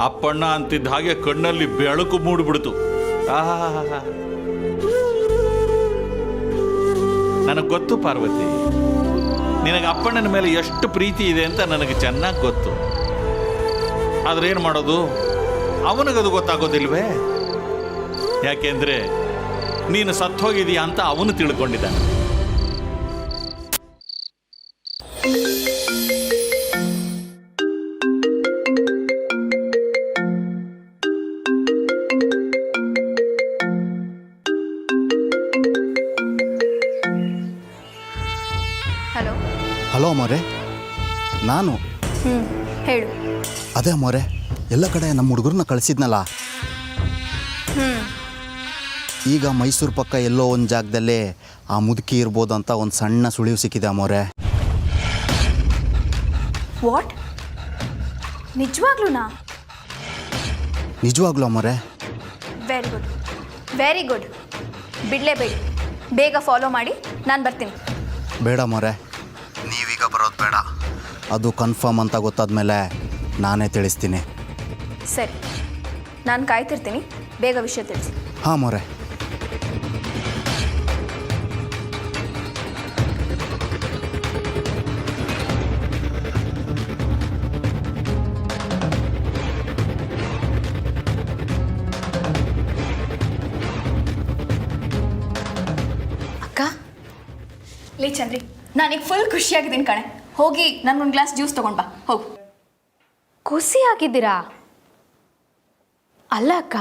ಅಪ್ಪಣ್ಣ ಅಂತಿದ್ದ ಹಾಗೆ ಕಣ್ಣಲ್ಲಿ ಬೆಳಕು ಮೂಡಿಬಿಡ್ತು. ನನಗೆ ಗೊತ್ತು ಪಾರ್ವತಿ, ನಿನಗೆ ಅಪ್ಪಣ್ಣನ ಮೇಲೆ ಎಷ್ಟು ಪ್ರೀತಿ ಇದೆ ಅಂತ ನನಗೆ ಚೆನ್ನಾಗಿ ಗೊತ್ತು. ಆದ್ರೆ ಏನು ಮಾಡೋದು, ಅವನಿಗದು ಗೊತ್ತಾಗೋದಿಲ್ವೇ? ಯಾಕೆಂದ್ರೆ ನೀನು ಸತ್ತೋಗಿದೀಯ ಅಂತ ಅವನು ತಿಳ್ಕೊಂಡಿದ್ದಾನೆ. ಹಲೋ ಹಲೋ ಅಮ್ಮೋರೆ, ನಾನು ಹೇಳು. ಅದೇ ಅಮ್ಮೋರೆ, ಎಲ್ಲ ಕಡೆ ನಮ್ಮ ಹುಡುಗರನ್ನ ಕಳಿಸಿದ್ನಲ್ಲ, ಈಗ ಮೈಸೂರು ಪಕ್ಕ ಎಲ್ಲೋ ಒಂದು ಜಾಗದಲ್ಲಿ ಆ ಮುದುಕಿ ಇರ್ಬೋದು ಅಂತ ಒಂದು ಸಣ್ಣ ಸುಳಿವು ಸಿಕ್ಕಿದೆ ಅಮ್ಮೋರೆ. ವಾಟ್? ನಿಜವಾಗ್ಲೂನಾ? ನಿಜವಾಗ್ಲೂ ಅಮ್ಮೋರೆ. Very good, very good. ಬಿಡಲೇಬೇಡಿ, ಬೇಗ ಫಾಲೋ ಮಾಡಿ, ನಾನು ಬರ್ತೀನಿ. ಬೇಡ ಅಮ್ಮೋರೆ, ನೀವೀಗ ಬರೋದು ಬೇಡ. ಅದು ಕನ್ಫರ್ಮ್ ಅಂತ ಗೊತ್ತಾದ್ಮೇಲೆ ನಾನೇ ತಿಳಿಸ್ತೀನಿ. ಸರಿ, ನಾನು ಕಾಯ್ತಿರ್ತೀನಿ, ಬೇಗ ವಿಷಯ ತಿಳಿಸಿ. ಹಾಂ ಅಮ್ಮೋರೆ. ಅಕ್ಕ, ಲೇ ಚಂದ್ರಿ, ನಾನೀಗ ಫುಲ್ ಖುಷಿಯಾಗಿದ್ದೀನಿ ಕಣೆ. ಹೋಗಿ ನನಗೊಂದು ಗ್ಲಾಸ್ ಜ್ಯೂಸ್ ತೊಗೊಂಡು ಬಾ, ಹೋಗು. ಖುಷಿಯಾಗಿದ್ದೀರಾ? ಅಲ್ಲ ಅಕ್ಕ,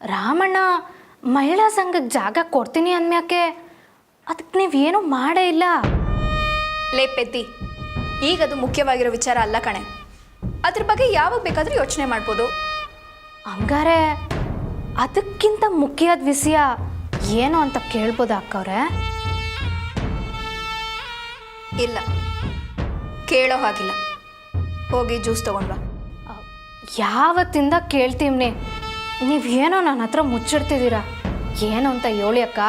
ರಾಮಣ್ಣ ಮಹಿಳಾ ಸಂಘಕ್ಕೆ ಜಾಗ ಕೊಡ್ತೀನಿ ಅಂದ್ಮ್ಯಾಕೆ ಅದಕ್ಕೆ ನೀವೇನೂ ಮಾಡೇ ಇಲ್ಲ. ಲೇ ಪೆದ್ದಿ, ಈಗದು ಮುಖ್ಯವಾಗಿರೋ ವಿಚಾರ ಅಲ್ಲ ಕಣೆ. ಅದ್ರ ಬಗ್ಗೆ ಯಾವಾಗ ಬೇಕಾದರೂ ಯೋಚನೆ ಮಾಡ್ಬೋದು. ಹಂಗಾರೆ ಅದಕ್ಕಿಂತ ಮುಖ್ಯವಾದ ವಿಷಯ ಏನು ಅಂತ ಕೇಳ್ಬೋದಾ ಅಕ್ಕವ್ರೆ? ಇಲ್ಲ, ಕೇಳೋ ಹಾಗಿಲ್ಲ. ಹೋಗಿ ಜ್ಯೂಸ್ ತೊಗೊಂಡು ಬಾ. ಯಾವತ್ತಿಂದ ಕೇಳ್ತೀವ್ನಿ, ನೀವೇನೋ ನನ್ನ ಹತ್ರ ಮುಚ್ಚಿಡ್ತಿದ್ದೀರಾ. ಏನು ಅಂತ ಹೇಳಿ ಅಕ್ಕ,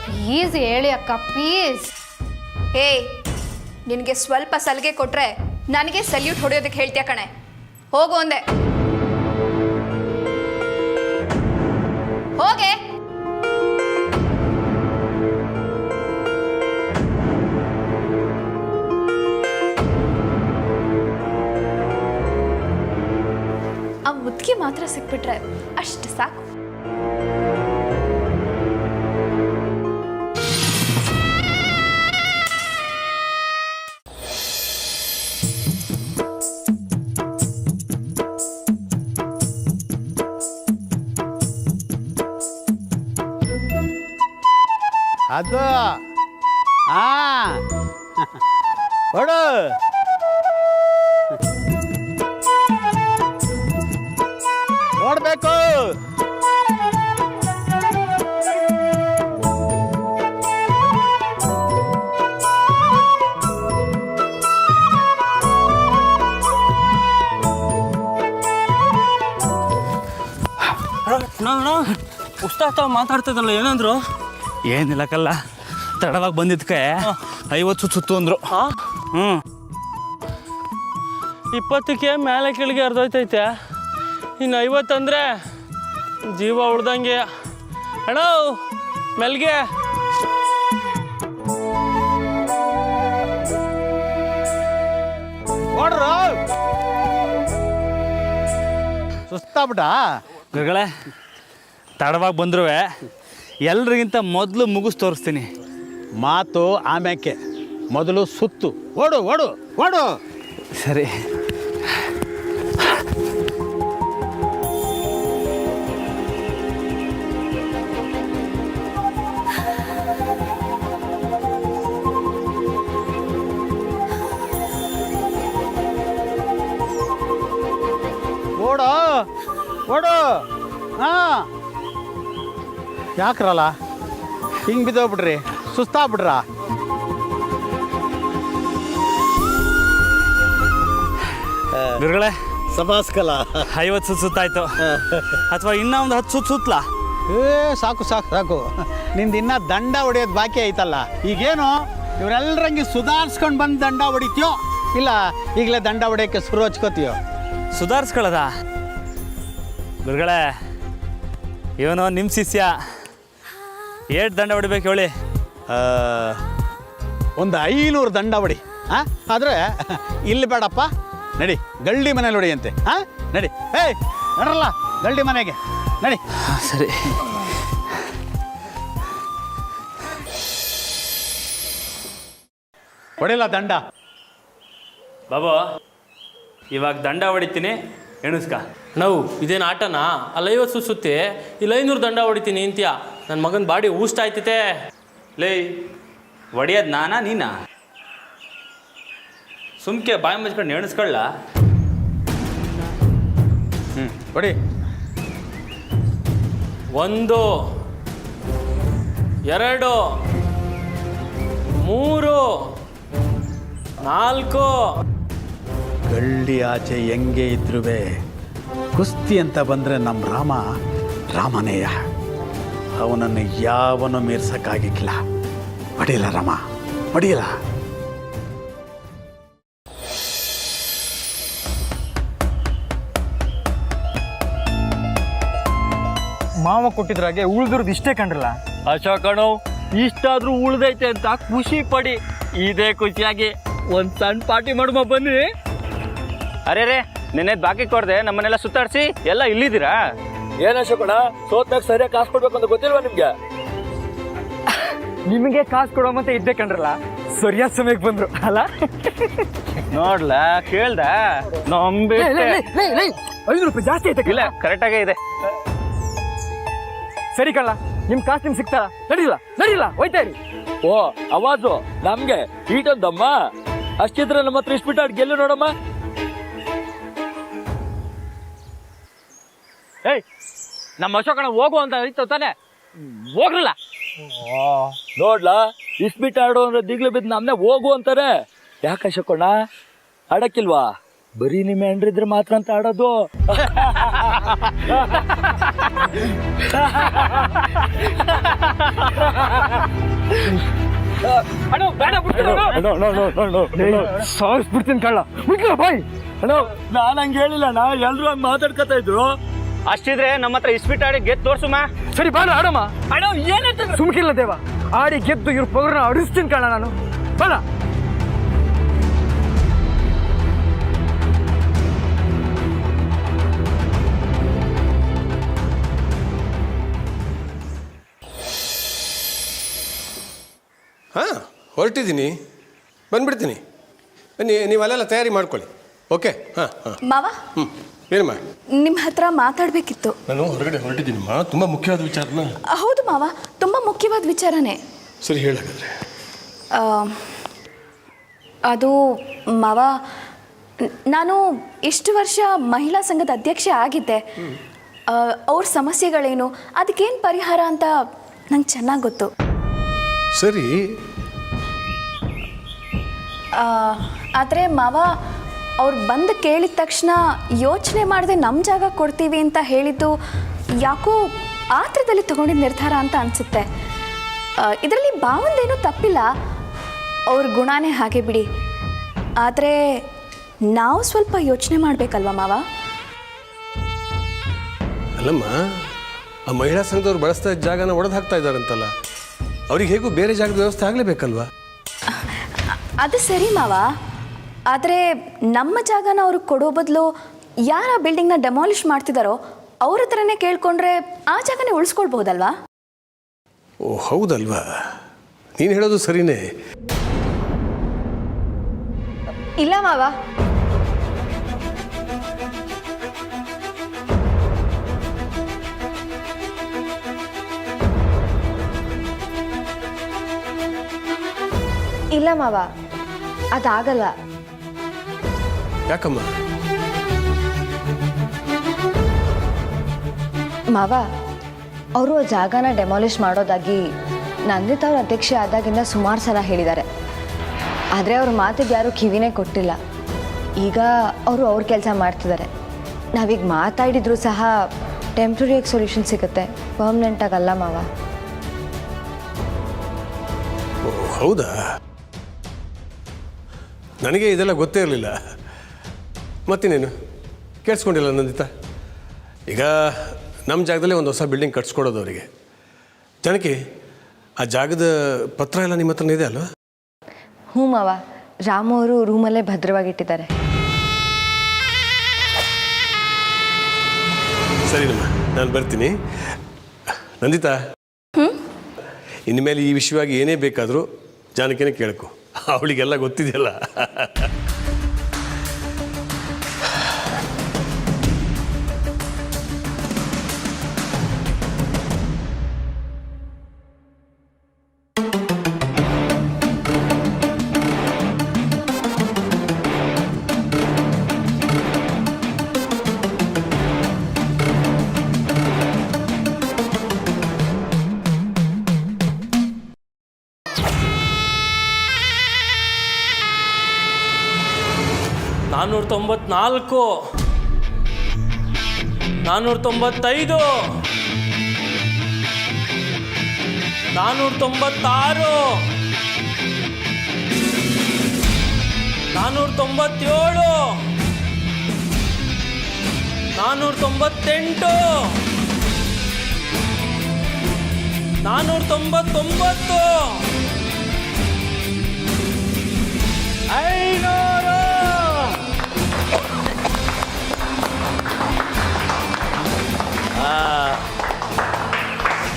ಪ್ಲೀಸ್ ಹೇಳಿ ಅಕ್ಕ, ಪ್ಲೀಸ್. ಏಯ್, ನಿನಗೆ ಸ್ವಲ್ಪ ಸಲಿಗೆ ಕೊಟ್ರೆ ನನಗೆ ಸಲ್ಯೂಟ್ ಹೊಡೆಯೋದಕ್ಕೆ ಹೇಳ್ತೀಯ ಕಣೆ. ಹೋಗು ಅಂದೆ. ಹೋಗೆ. ಆ ಮುದ್ಕೆ ಮಾತ್ರ ಸಿಕ್ಬಿಟ್ರೆ ಅಷ್ಟು ಸಾಕು. ಅದು ಹೊಡು. ಓಡಬೇಕು. ಉಸ್ತಾದ ಮಾತಾಡ್ತಿದ್ದಲ್ಲ, ಏನಂದ್ರು? ಏನಿಲ್ಲ ಕಲ್ಲ, ತಡವಾಗಿ ಬಂದಿದ್ದಕ್ಕೆ 50 ಸುತ್ತು ಅಂದರು. ಹ್ಞೂ, 20ಕ್ಕೆ ಮೇಲೆ ಕೆಳಗೆ ಅರ್ಧೋಯ್ತೈತೆ. ಇನ್ನು 50 ಅಂದರೆ ಜೀವ ಉಳ್ದಂಗೆ. ಅಣ್ಣ ಮೆಲ್ಗೆ. ನೋಡ್ರು, ಸುಸ್ತಾಗ್ಬಿಟ್ಟ. ಗುರುಗಳೇ, ತಡವಾಗಿ ಬಂದ್ರೂ ಎಲ್ರಿಗಿಂತ ಮೊದಲು ಮುಗಿಸ್ ತೋರಿಸ್ತೀನಿ. ಮಾತು ಆಮ್ಯಾಕೆ, ಮೊದಲು ಸುತ್ತು. ಓಡು ಓಡು ಓಡು. ಸರಿ. ಓಡು ಓಡು. ಹಾಂ, ಯಾಕ್ರಲ್ಲ ಹಿಂಗೆ ಬಿದ್ದೋಗ್ಬಿಡ್ರಿ, ಸುಸ್ತಾಗ್ಬಿಡ್ರ? ಗುರುಗಳೇ, ಸಮಾಸ್ಕಲ 50 ಸುತ್ತಾಯ್ತು, ಅಥವಾ ಇನ್ನೂ ಒಂದು 10 ಸುತ್ತಲಾ? ಸಾಕು ಸಾಕು ಸಾಕು. ನಿಂದು ಇನ್ನೂ ದಂಡ ಹೊಡೆಯೋದು ಬಾಕಿ ಐತಲ್ಲ. ಈಗೇನು ಇವರೆಲ್ಲರಂಗೆ ಸುಧಾರಿಸ್ಕೊಂಡು ಬಂದು ದಂಡ ಹೊಡಿತೀಯೋ, ಇಲ್ಲ ಈಗಲೇ ದಂಡ ಹೊಡೆಯೋಕ್ಕೆ ಶುರು ಹಚ್ಕೋತೀಯೋ? ಸುಧಾರಿಸ್ಕೊಳ್ಳೋದ ಗುರುಗಳೇ, ಇವನು ನಿಮ್ಮ ಶಿಷ್ಯ. ಏಟ್ ದಂಡ ಹೊಡಿಬೇಕು ಹೇಳಿ? ಒಂದು 500 ದಂಡ ಹೊಡಿ. ಹಾಂ, ಆದರೆ ಇಲ್ಲಿ ಬೇಡಪ್ಪ, ನಡಿ ಗಳ್ಳಿ ಮನೇಲಿ ಹೊಡಿಯಂತೆ. ಹಾಂ, ನಡಿ. ಏಯ್ ನಡ್ರಲ್ಲ ಗಳ್ಳಿ ಮನೆಗೆ, ನಡಿ. ಸರಿ. ಹೊಡಿಲ್ಲ ದಂಡ. ಬಾಬಾ, ಇವಾಗ ದಂಡ ಹೊಡಿತೀನಿ, ಎಣಿಸ್ಕ. ನಾವು ಇದೇನು ಆಟನಾ? ಅಲ್ಲಿ 50 ಸುತ್ತಿ ಇಲ್ಲಿ 500 ದಂಡ ಹೊಡಿತೀನಿ ಅಂತೀಯ? ನನ್ನ ಮಗನ ಬಾಡಿ ಊಷ್ಟ ಆಯ್ತೈತೆ. ಲೇ, ಹೊಡಿಯೋದು ನಾನಾ ನೀನಾ? ಸುಮ್ಕೆ ಬಾಯಿ ಮುಚ್ಕೊಂಡು ಎಣಿಸ್ಕೊಳ್ಳ. ಹೊಡಿ. 1 2 3 4. ಗಳ್ಳಿ ಆಚೆ ಹೆಂಗೆ ಇದ್ರೂ ಕುಸ್ತಿ ಅಂತ ಬಂದರೆ ನಮ್ಮ ರಾಮನೇಯ. ಅವನನ್ನು ಯಾವನು ಮೀರ್ಸಕ್ಕಾಗಿಲ್ಲ. ಹೊಡಿಯಲ್ಲ ರಾಮ, ಹೊಡಿಯಲ್ಲ. ಮಾವ ಕೊಟ್ಟಿದ್ರಾಗೆ ಉಳ್ದಿರೋದು ಇಷ್ಟೇ ಕಂಡ್ರಲ್ಲ. ಅಶೋಕಣೋ, ಇಷ್ಟಾದ್ರೂ ಉಳ್ದೈತೆ ಅಂತ ಖುಷಿ ಪಡಿ. ಇದೇ ಖುಷಿಯಾಗಿ ಒಂದು ಸಣ್ಣ ಪಾರ್ಟಿ ಮಾಡುವ ಬನ್ನಿ. ಅರೆ ರೇ, ನಿನ್ನೆ ಬಾಕಿ ಕೊಡದೆ ನಮ್ಮನ್ನೆಲ್ಲ ಸುತ್ತಾಡಿಸಿ ಎಲ್ಲ ಇಲ್ಲಿದ್ದೀರಾ? ಏನ ಅಶೋಕಣ, ಸೋತ್ನಾಗ ಸರಿಯಾಗಿ ಕಾಸು ಕೊಡ್ಬೇಕು ಅಂತ ಗೊತ್ತಿಲ್ವಾ ನಿಮ್ಗೆ? ನಿಮಗೆ ಕಾಸು ಕೊಡೋ ಮತ್ತೆ ಇದ್ದೇ ಕಂಡ್ರಲ್ಲ, ಸರಿಯಾದ ಸಮಯಕ್ಕೆ ಬಂದ್ರು ಅಲ್ಲ? ನೋಡ್ಲ, ಕೇಳ್ದ? ನಂಬಿಟ್ಟೆ. 5 ರೂಪಾಯಿ ಜಾಸ್ತಿ ಐತೆ. ಇಲ್ಲ, ಕರೆಕ್ಟಾಗೇ ಇದೆ. ಸರಿ ಕಳ್ಳ, ನಿಮ್ ಕಾಸು ನಿಮ್ಗೆ ಸಿಗ್ತಾರ? ನಡಿಲ್ಲ ಹೋಯ್ತಾ ಇರಿ. ಓ ಅವಾಜು ನಮ್ಗೆ ಈಟೊಂದಮ್ಮ, ಅಷ್ಟಿದ್ರೆ ನಮ್ಮ ಹತ್ರ ಇಷ್ಟ್ಬಿಟ್ಟು ಆಡ್ ಗೆಲ್ಲು ನೋಡಮ್ಮ. ಏಯ್, ನಮ್ಮ ಅಶೋಕಣ ಹೋಗು ಅಂತ ಇತ್ತು ತಾನೆ, ಹೋಗ್ರಲ್ಲ. ನೋಡ್ಲಾ, ಇಸ್ಬಿಟ್ಟು ಆಡು ಅಂದ್ರೆ ದಿಗ್ಲು ಬಿದ್ದು ನಮ್ನೆ ಹೋಗು ಅಂತಾರೆ. ಯಾಕೆ ಅಶೋಕಣ್ಣ ಆಡಕ್ಕಿಲ್ವಾ? ಬರೀ ನಿಮ್ಮ ಹೆಂಡ್ರಿದ್ರೆ ಮಾತ್ರ ಅಂತ ಆಡೋದು. ಸಾರಿಸ್ಬಿಡ್ತೀನಿ ಕಳ್ಳ, ಬಾಯ್. ಅಣ್ಣ, ನಾನು ಹಂಗೆ ಹೇಳಿಲ್ಲ ಅಣ್ಣ, ಎಲ್ರು ಹಂಗೆ ಮಾತಾಡ್ಕೊತಾ ಇದ್ರು. ಅಷ್ಟಿದ್ರೆ ನಮ್ಮ ಹತ್ರ ಇಸ್ಬಿಟ್ ಆಡಿ ಗೆದ್ದು ತೋರ್ಸುಮ್ಮ. ಸರಿ ಬಾಣ ಆಡಮ್ಮ. ಅಣ್ಣ ಏನಾಯ್ತು? ಸುಮ್ಕಿಲ್ಲ ದೇವ, ಆಡಿ ಗೆದ್ದು ಇವ್ರ ಪೌರನ ಅಡಿಸ್ತೀನಿ ಕಳ್ಳ ನಾನು. ಬಾಣ. ಹಾಂ, ಹೊರಟಿದ್ದೀನಿ, ಬಂದ್ಬಿಡ್ತೀನಿ. ಬನ್ನಿ, ನೀವು ಅಲ್ಲೆಲ್ಲ ತಯಾರಿ ಮಾಡ್ಕೊಳ್ಳಿ. ಓಕೆ? ಹಾಂ ಹಾಂ. ಮಾವ, ಏನಮ್ಮ? ನಿಮ್ಮ ಹತ್ರ ಮಾತಾಡಬೇಕಿತ್ತು. ನಾನು ಹೊರಗಡೆ ಹೊರಟಿದ್ದೀನಮ್ಮ, ತುಂಬ ಮುಖ್ಯವಾದ ವಿಚಾರನ. ಹೌದು ಮಾವ, ತುಂಬ ಮುಖ್ಯವಾದ ವಿಚಾರನೇ. ಸರಿ, ಹೇಳಾದ್ರೆ. ಅದು ಮಾವ, ನಾನು ಇಷ್ಟು ವರ್ಷ ಮಹಿಳಾ ಸಂಘದ ಅಧ್ಯಕ್ಷೆ ಆಗಿದ್ದೆ. ಅವ್ರ ಸಮಸ್ಯೆಗಳೇನು, ಅದಕ್ಕೇನು ಪರಿಹಾರ ಅಂತ ನಂಗೆ ಚೆನ್ನಾಗಿ ಗೊತ್ತು. ಸರಿ. ಆದರೆ ಮಾವ, ಅವ್ರು ಬಂದು ಕೇಳಿದ ತಕ್ಷಣ ಯೋಚನೆ ಮಾಡದೆ ನಮ್ಮ ಜಾಗ ಕೊಡ್ತೀವಿ ಅಂತ ಹೇಳಿದ್ದು ಯಾಕೋ ಆತ್ರದಲ್ಲಿ ತಗೊಂಡಿದ್ದ ನಿರ್ಧಾರ ಅಂತ ಅನಿಸುತ್ತೆ. ಇದರಲ್ಲಿ ಭಾವಂದೇನೂ ತಪ್ಪಿಲ್ಲ, ಅವ್ರ ಗುಣನೇ ಹಾಗೆ ಬಿಡಿ. ಆದರೆ ನಾವು ಸ್ವಲ್ಪ ಯೋಚನೆ ಮಾಡಬೇಕಲ್ವ ಮಾವ? ಅಲ್ಲಮ್ಮ, ಆ ಮಹಿಳಾ ಸಂಘದವ್ರು ಬಳಸ್ತಾ ಇದ್ದ ಜಾಗನ ಒಡೆದು ಹಾಕ್ತಾ ಇದ್ದಾರಂತಲ್ಲ, ಅವ್ರಿಗೆ ಹೇಗೂ ಬೇರೆ ಜಾಗದ ವ್ಯವಸ್ಥೆ ಆಗಲೇಬೇಕಲ್ವಾ? ಅದು ಸರಿ ಮಾವ, ಆದರೆ ನಮ್ಮ ಜಾಗನ ಅವ್ರಿಗೆ ಕೊಡೋ ಬದಲು ಯಾರು ಆ ಬಿಲ್ಡಿಂಗ್ನ ಡೆಮಾಲಿಷ್ ಮಾಡ್ತಿದ್ದಾರೋ ಅವ್ರ ಹತ್ರನೇ ಕೇಳ್ಕೊಂಡ್ರೆ ಆ ಜಾಗನೇ ಉಳಿಸ್ಕೊಳ್ಬಹುದಲ್ವಾ? ಓ ಹೌದಲ್ವಾ, ನೀನು ಹೇಳೋದು ಸರಿನೇ. ಇಲ್ಲ ಮಾವ, ಇಲ್ಲ ಮಾವ, ಅದಾಗಲ್ಲ. ಯಾಕಮ್ಮ? ಮಾವ, ಅವರು ಆ ಜಾಗನ ಡೆಮಾಲಿಷ್ ಮಾಡೋದಾಗಿ ನಂದಿತ್ ಅವ್ರ ಅಧ್ಯಕ್ಷೆ ಆದಾಗಿಂದ ಸುಮಾರು ಸಲ ಹೇಳಿದ್ದಾರೆ. ಆದರೆ ಅವ್ರ ಮಾತಿಗೆ ಯಾರೂ ಕಿವಿನೇ ಕೊಟ್ಟಿಲ್ಲ. ಈಗ ಅವರು ಅವ್ರ ಕೆಲಸ ಮಾಡ್ತಿದ್ದಾರೆ. ನಾವೀಗ ಮಾತಾಡಿದ್ರು ಸಹ ಟೆಂಪ್ರರಿಯಾಗಿ ಸೊಲ್ಯೂಷನ್ ಸಿಗುತ್ತೆ, ಪರ್ಮನೆಂಟಾಗಲ್ಲ ಮಾವ. ಓ ಹೌದಾ, ನನಗೆ ಇದೆಲ್ಲ ಗೊತ್ತೇ ಇರಲಿಲ್ಲ. ಮತ್ತಿನೇನು, ಕೇಳಿಸ್ಕೊಂಡಿಲ್ಲ ನಂದಿತಾ. ಈಗ ನಮ್ಮ ಜಾಗದಲ್ಲೇ ಒಂದು ಹೊಸ ಬಿಲ್ಡಿಂಗ್ ಕಟ್ಸ್ಕೊಡೋದು ಅವರಿಗೆ. ಜನಕ್ಕೆ ಆ ಜಾಗದ ಪತ್ರ ಎಲ್ಲ ನಿಮ್ಮ ಹತ್ರನೇ ಇದೆ ಅಲ್ವಾ? ಹ್ಞೂ ಮಾವ, ರಾಮು ಅವರು ರೂಮಲ್ಲೇ ಭದ್ರವಾಗಿಟ್ಟಿದ್ದಾರೆ. ಸರಿನಮ್ಮ, ನಾನು ಬರ್ತೀನಿ. ನಂದಿತಾ, ಇನ್ಮೇಲೆ ಈ ವಿಷಯವಾಗಿ ಏನೇ ಬೇಕಾದರೂ ಜಾನಕಿನೇ ಕೇಳ್ಕೊ, ಅವಳಿಗೆಲ್ಲ ಗೊತ್ತಿದೆಯಲ್ಲ. ನಾನ್ನೂರ 94, 495, 496, 497, 498, 499, 500.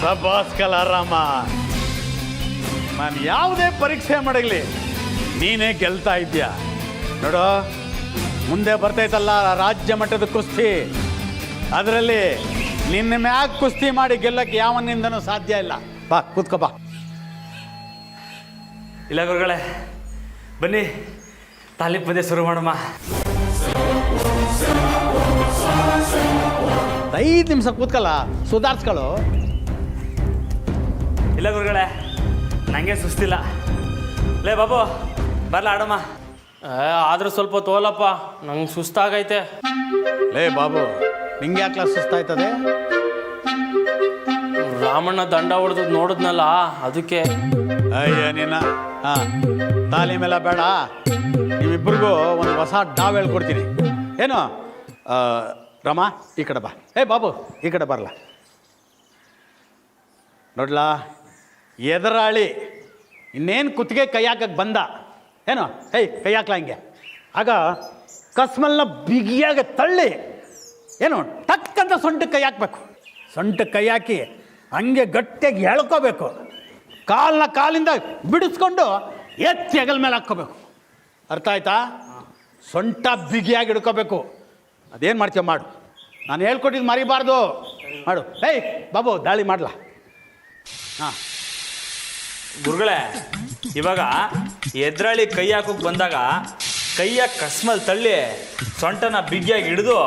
ಸಬ್ಬಾಸ್ ಕಲಾರಾಮ, ನಾನು ಯಾವುದೇ ಪರೀಕ್ಷೆ ಮಾಡಲಿ ನೀನೇ ಗೆಲ್ತಾ ಇದ್ದೀಯ ನೋಡು. ಮುಂದೆ ಬರ್ತೈತಲ್ಲ ರಾಜ್ಯ ಮಟ್ಟದ ಕುಸ್ತಿ, ಅದರಲ್ಲಿ ನಿನ್ನ ಮ್ಯಾಗ ಕುಸ್ತಿ ಮಾಡಿ ಗೆಲ್ಲಕ್ಕೆ ಯಾವನಿಂದನೂ ಸಾಧ್ಯ ಇಲ್ಲ. ಬಾ ಕೂತ್ಕೋ ಬಾ. ಇಲ್ಲ ಗುರುಗಳೇ, ಬನ್ನಿ ತಾಲೀಮ್ ಪದ್ಯ ಶುರು ಮಾಡಮ್ಮ. 5 ನಿಮಿಷ ಕೂತ್ಕಲ್ಲ, ಸುಧಾರಿಸ್ಕೊಳ್ಳು. ಇಲ್ಲ ಗುರುಗಳೇ, ನನಗೆ ಸುಸ್ತಿಲ್ಲ. ಲೇ ಬಾಬು, ಬರಲ ಆಡಮ್ಮ. ಆದ್ರೆ ಸ್ವಲ್ಪ ತೋಲಪ್ಪ, ನಂಗೆ ಸುಸ್ತಾಗೈತೆ. ಲೇ ಬಾಬು, ನಿಂಗೆ ಯಾಕೆ ಸುಸ್ತಾಯ್ತದೆ? ರಾಮಣ್ಣ ದಂಡ ಹೊಡೆದು ನೋಡಿದ್ನಲ್ಲ, ಅದಕ್ಕೆ. ಅಯ್ಯ ನಿನ್ನ, ಹಾಂ ತಾಲೀಮೆಲ್ಲ ಬೇಡ. ನಿಮ್ಮಿಬ್ಬರಿಗೂ ಒಂದು ಹೊಸ ಡಾವ್ ಹೇಳ್ಕೊಡ್ತೀನಿ. ಏನು ರಮ, ಈ ಕಡೆ ಬಾ. ಬಾಬು, ಈ ಕಡೆ ಬರಲ್ಲ. ನೋಡ್ಲಾ, ಎದುರಾಳಿ ಇನ್ನೇನು ಕುತ್ತಿಗೆ ಕೈ ಹಾಕಕ್ಕೆ ಬಂದ ಏನು, ಕೈ ಹಾಕ್ಲಾ ಹಿಂಗೆ. ಆಗ ಕಸ್ಮಲ್ನ ಬಿಗಿಯಾಗಿ ತಳ್ಳಿ ಏನು ಟಕ್ಕಂತ ಸೊಂಟಕ್ಕೆ ಕೈ ಹಾಕಬೇಕು. ಸೊಂಟಕ್ಕೆ ಕೈ ಹಾಕಿ ಹಂಗೆ ಗಟ್ಟಿಯಾಗಿ ಎಳ್ಕೋಬೇಕು. ಕಾಲಿಂದ ಬಿಡಿಸ್ಕೊಂಡು ಎತ್ತಿ ಹೆಗಲ ಮೇಲೆ ಹಾಕ್ಕೋಬೇಕು. ಅರ್ಥ ಆಯ್ತಾ? ಸೊಂಟ ಬಿಗಿಯಾಗಿ ಹಿಡ್ಕೋಬೇಕು. ಅದೇನು ಮಾಡ್ತೀಯ ಮಾಡು, ನಾನು ಹೇಳ್ಕೊಟ್ಟಿದ್ದು ಮರಿಬಾರ್ದು. ಮಾಡು. ಬಾಬು, ದಾಳಿ ಮಾಡಲ. ಹಾಂ ಗುರುಗಳೇ, ಇವಾಗ ಎದುರಾಳಿ ಕೈ ಹಾಕೋಕೆ ಬಂದಾಗ ಕೈಯ ಕಸ್ಮಲ್ ತಳ್ಳಿ ಸೊಂಟನ ಬಿಗಿಯಾಗಿ ಹಿಡಿದು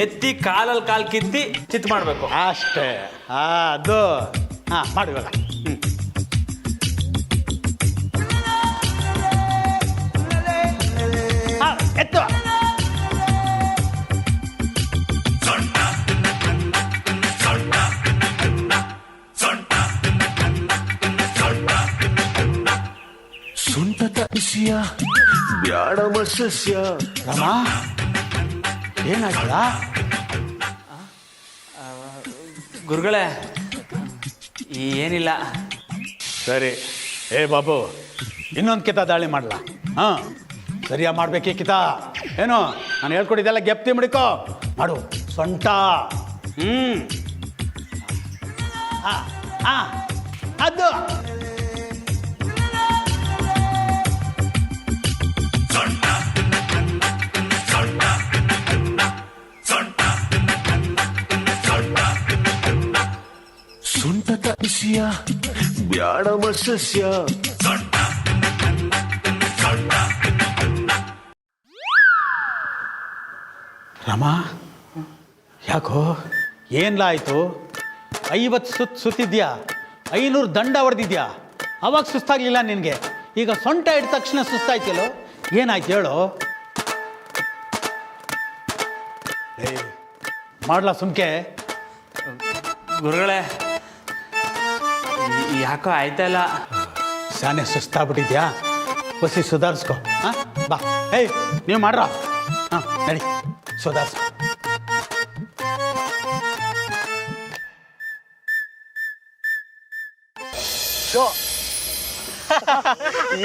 ಎತ್ತಿ ಕಾಲಲ್ಲಿ ಕಾಲು ಕಿತ್ತಿ ಚಿತ್ ಮಾಡಬೇಕು ಅಷ್ಟೇ. ಅದು ಹಾಂ ಮಾಡು ಇವಾಗ. ಎತ್ತು. ರಮ, ಏನಾಯ್ತಲ್ಲ? ಗುರುಗಳೇ, ಏನಿಲ್ಲ. ಸರಿ. ಬಾಬು, ಇನ್ನೊಂದು ಕಿತ ದಾಳಿ ಮಾಡಲ? ಹಾಂ, ಸರಿಯಾಗಿ ಮಾಡ್ಬೇಕೇ ಕಿತ. ಏನು ನಾನು ಹೇಳ್ಕೊಟ್ಟಿದ್ದೆಲ್ಲ ಗೆಪ್ತಿ ಮುಡಿಕೋ. ಮಾಡು ಸೊಂಟ. ಅದು ಸೊಂಟದ ಬಿಸಿಯ ಬ್ಯಾಡ ಮತ್ಸ್ಯ. ರಮ, ಯಾಕೋ ಏನ್ಲ ಆಯಿತು? 50 ಸುತ್ತಿದ್ಯಾ, 500 ದಂಡ ಹೊಡೆದಿದ್ಯಾ, ಅವಾಗ ಸುಸ್ತಾಗಲಿಲ್ಲ ನಿನಗೆ. ಈಗ ಸೊಂಟ ಹಿಡಿದ ತಕ್ಷಣ ಸುಸ್ತಾಯ್ತಿಲ್ಲೋ, ಏನಾಯ್ತು ಹೇಳು? ಮಾಡ್ಲಾ ಸುಮ್ಕೆ? ಗುರುಗಳೇ, ಯಾಕೋ ಆಯ್ತಲ್ಲ. ಶಾನೆ ಸುಸ್ತಾಗ್ಬಿಟ್ಟಿದ್ಯಾ? ಹೊಸಿ ಸುಧಾರಿಸ್ಕೊ. ಹಾಂ ಬಾ. ನೀವು ಮಾಡ್ರ. ಹಾಂ ನಡಿ, ಸುಧಾರಿಸ್ಕೊ.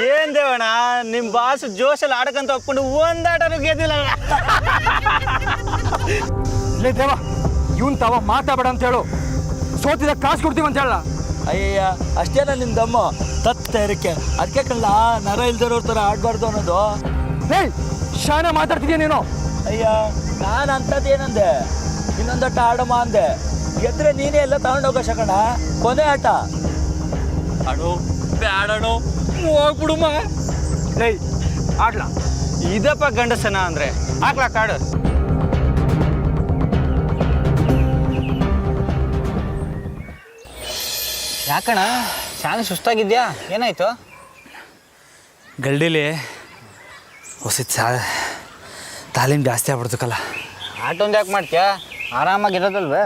ಏನ್ ದೇವಣ್ಣ ನಿಮ್ಮ ಬಾಸು ಜೋಶಲ್ಲಿ ಆಡಕಂತ ಹೋಗ್ಕೊಂಡು ಒಂದಾಟನು ಗೆದ್ದಿಲ್ಲ. ಲೇ ದೇವ, ಇವನ್ ತಾವ ಮಾತಾಡ ಅಂತ ಹೇಳು, ಸೋತಿದ ಕಾಸು ಕೊಡ್ತೀವಿ ಅಂತ ಹೇಳ. ಅಯ್ಯಯ್ಯ, ಅಷ್ಟೇನ ನಿನ್ ದಮ್ಮ ತತ್ತೇರಿಕೆ. ಅದಕ್ಕೆ ಕಳ್ಳ ನರ ಇಲ್ದಿರೋರ್ ಥರ ಆಡ್ಬಾರ್ದು ಅನ್ನೋದು. ಶಾನ ಮಾತಾಡ್ತಿದ್ಯಾ ನೀನು? ಅಯ್ಯ, ನಾನು ಅಂಥದ್ದೇನಂದೆ, ಇನ್ನೊಂದಟ್ಟ ಆಡಮ್ಮ ಅಂದೆ. ಗೆದ್ರೆ ನೀನೇ ಎಲ್ಲ ತಗೊಂಡೋಗ ಶಕಣ. ಕೊನೆ ಆಟ ಆಡೋ ಬ್ಯಾಡೋ ಹೋಗ್ಬಿಡುಮ್ಮ. ಲೈ ಆಡ್ಲಾ, ಇದಪ್ಪ ಗಂಡಸನ ಅಂದ್ರೆ ಹಾಕ್ಲಾ ಕಾಡು. ಯಾಕಣ ಶಾನೆ ಸುಸ್ತಾಗಿದ್ಯಾ? ಏನಾಯ್ತು? ಗಲ್ಡಿಲಿ ಹೊಸಿದ್ ತಾಲೀಮ್ ಜಾಸ್ತಿ ಆಗ್ಬಿಡ್ತಕ್ಕಲ್ಲ. ಆಟೊಂದು ಯಾಕೆ ಮಾಡ್ತೀಯಾ? ಆರಾಮಾಗಿರೋದಲ್ವೇ?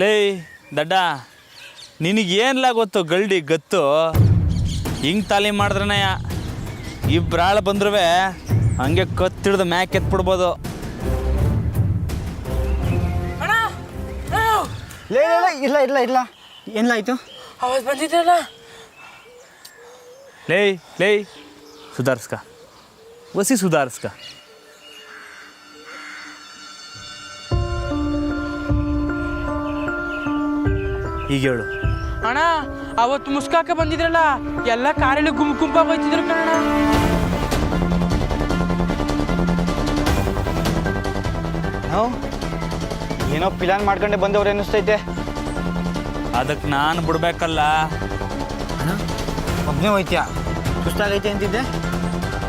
ಲೇ ದಡ್ಡ, ನಿನಗೇನ್ಲ ಗೊತ್ತು ಗಲ್ಡಿ ಗತ್ತು? ಹಿಂಗೆ ತಾಲೀಮ್ ಮಾಡಿದ್ರೇ ಇಬ್ಬರಾಳು ಬಂದ್ರೂ ಹಂಗೆ ಕತ್ತಿಡ್ದು ಮ್ಯಾಕ್ ಎತ್ಬಿಡ್ಬೋದು. ಇಲ್ಲ ಇಲ್ಲ ಇಲ್ಲ, ಏನಾಯ್ತು? ಅವತ್ತು ಬಂದಿದ್ದಲ್ಲ. ಲೇ ಸುಧಾರಿಸ್ಕ, ಒಸಿ ಸುಧಾರಿಸ್ಕ. ಈಗ ಹೇಳು. ಅಣ್ಣ, ಅವತ್ತು ಮುಸ್ಕಾಕ ಬಂದಿದ್ರಲ್ಲ, ಎಲ್ಲ ಕಾರಲ್ಲಿ ಗುಂಪಾಗಿ ಹೋಯ್ತಿದ್ರು ಕಣ. ಏನೋ ಪ್ಲಾನ್ ಮಾಡ್ಕೊಂಡೆ ಬಂದವ್ರು ಅನ್ನಿಸ್ತೈತೆ. ಅದಕ್ಕೆ ನಾನು ಬಿಡ್ಬೇಕಲ್ಲ. ಒಬ್ಬನೇ ಹೋಯ್ತೀಯ? ಸುಸ್ತಾಗೈತೆ ಅಂತಿದ್ದೆ.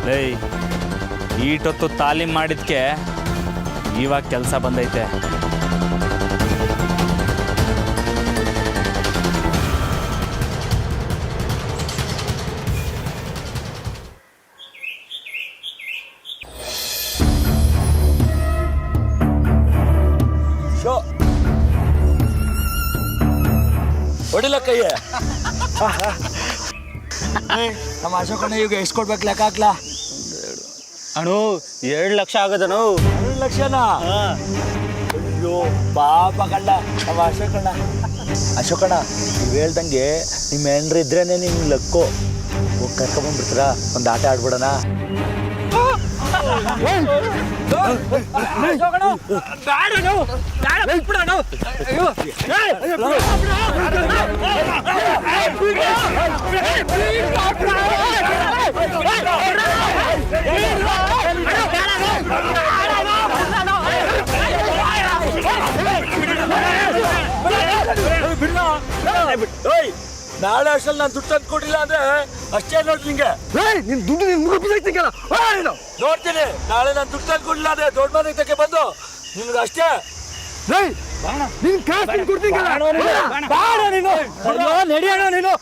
ಲೇ, ಈಟೊತ್ತು ತಾಲೀಮ್ ಮಾಡಿದ್ಕೆ ಇವಾಗ ಕೆಲಸ ಬಂದೈತೆ. ಹೊಡಿಲ ಕೈಯೇ. ನಮ್ಮ ಅಶೋಕಣ್ಣ ಈಗ ಎಷ್ಟು ಕೊಡ್ಬೇಕು ಲೆಕ್ಕ ಹಾಕ್ಲಾ? ಅಣ್ಣು 2 ಲಕ್ಷ ಆಗೋದನು. 2 ಲಕ್ಷನಾ? ಅಯ್ಯೋ ಪಾಪ ಕಳ್ಳ ನಮ್ಮ ಅಶೋಕಣ್ಣ. ಅಶೋಕಣ್ಣ, ನೀವು ಹೇಳ್ದಂಗೆ ನಿಮ್ಮ ಹೆಂಡ್ರು ಇದ್ರೇನೆ ನಿಮ್ಗೆ ಲಕ್ಕು. ಹೋಗಿ ಕರ್ಕೊಂಬಂದ್ಬಿಡ್ತೀರಾ? ಒಂದು ಆಟ ಆಡ್ಬಿಡೋಣ. ನಾಳೆ ಅಷ್ಟಲ್ಲಿ ನಾನು ದುಡ್ಡು ತಂದು ಕೊಟ್ಟಿಲ್ಲ ಅಂದ್ರೆ ಅಷ್ಟೇ ನೋಡಿ ನಿಂಗೆ. ನಿನ್ ದುಡ್ಡು ನಿನ್ ಮುಗ ಬಿಸಾಕ್ತಿಲ್ಲ ನೋಡ್ತೀನಿ. ನಾಳೆ ನಾನು ದುಡ್ಡು ತಂದು ಕೊಟ್ಟಿಲ್ಲ ಅಂದ್ರೆ ದೊಡ್ಡ ಮನೆಗೆ ಬಂದು ನಿಮ್ಗೆ ಅಷ್ಟೇ. ನಿನ್ ಕಾಸು ಕೊಡ್ತೀನಿ ನಡಿಯೋಣ ನೀನು.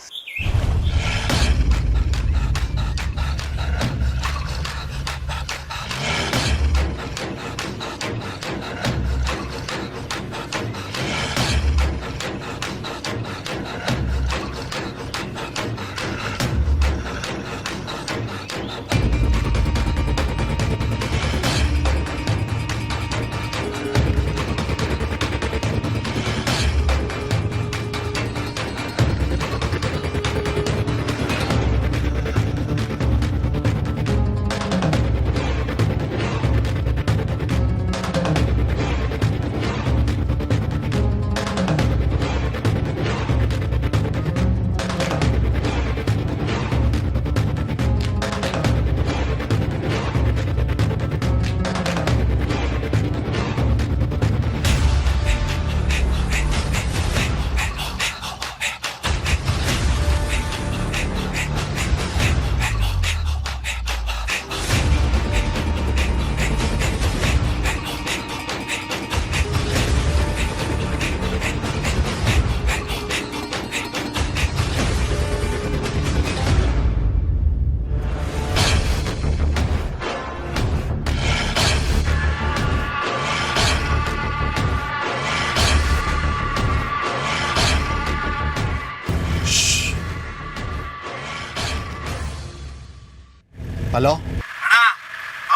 ಹಲೋ,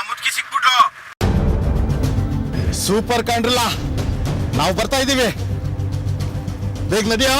ಮುದುಕಿ ಸಿಕ್ಬಿಟ್ರು. ಸೂಪರ್ ಕಂಡ್ರಲ್ಲ, ನಾವು ಬರ್ತಾ ಇದ್ದೀವಿ, ಬೇಗ ನದಿಯೋ.